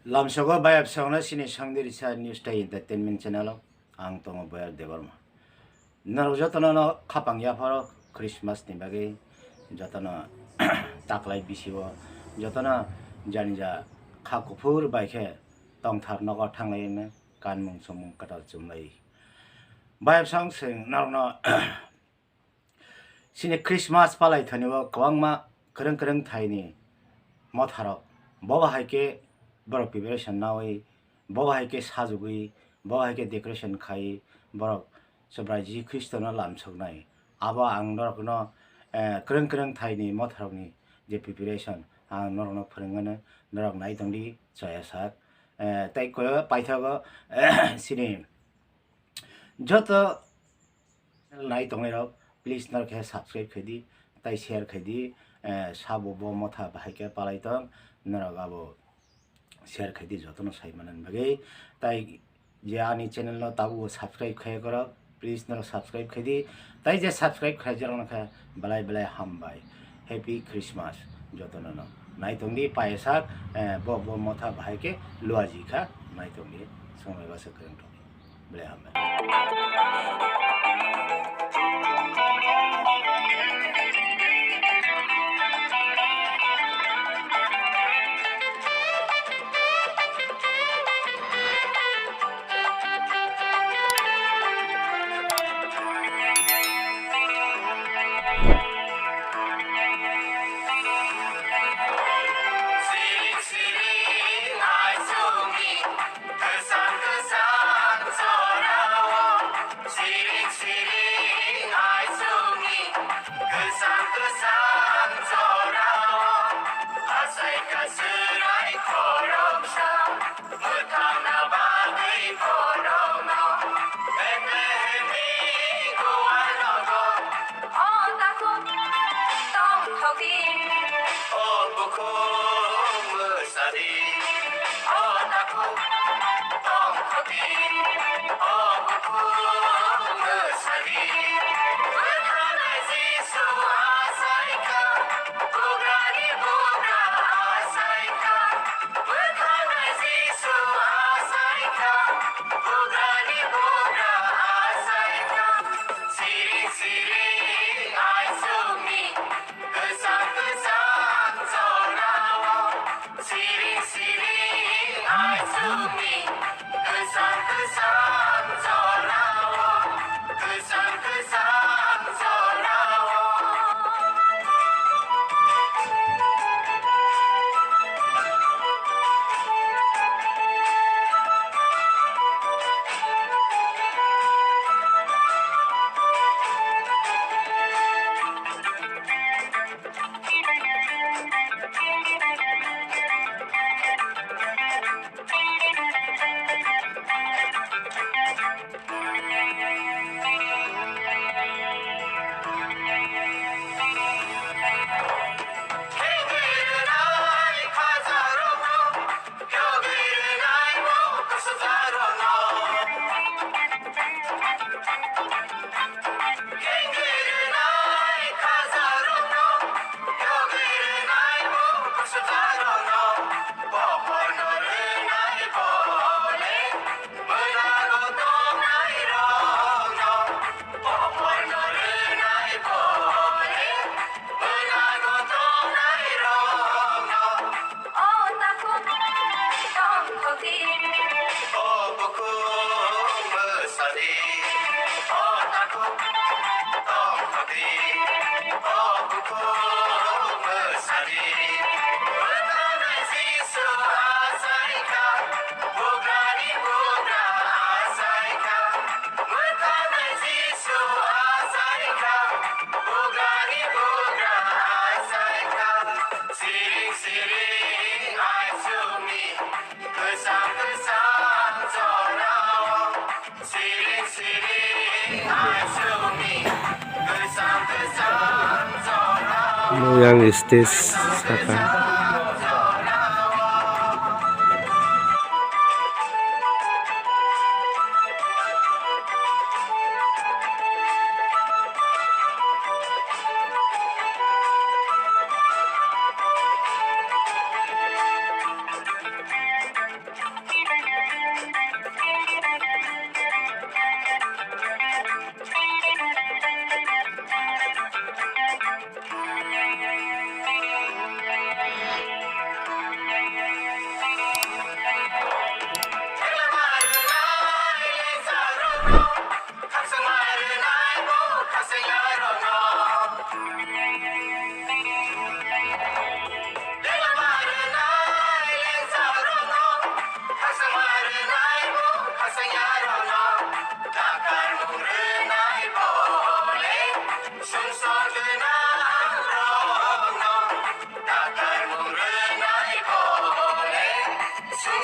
lamsogo bayap songna sini sangdiri sa news ta entertainment channel ang tongo bayar debarma naro jotono no khapang ya pharo christmas ni bage jotono taklai bisiwo jotono janija khakufur baikhe tongthar nogo thanglai ne kanmung somung katal chumlai bayap song sing naro no sini christmas palai thaniwo kwangma kreng thaini motharo boba haike borok preparation nawi boba haike sajugui boba haike decoration khai borok sobrai ji kristo no lamsoknai abo ang norok no kreng thaini motharokni je preparation ang norok no phorengane norok nai tongdi chaya sak tai ko paithago sini joto nai tonglai rok please nor ke subscribe khedi tai share khedi sabo bo motha bahaike palai tong norok abo share khedi jotono sai manan bage tai je ani channel no tabu subscribe khai koro please no subscribe khedi tai je subscribe khai jarong kha balai hambai happy christmas jotono no nai tongdi paisak bo motha bahaike luaji kha nai tongdi songai basa kreng to balai hambai Yang istis saka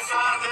Oh,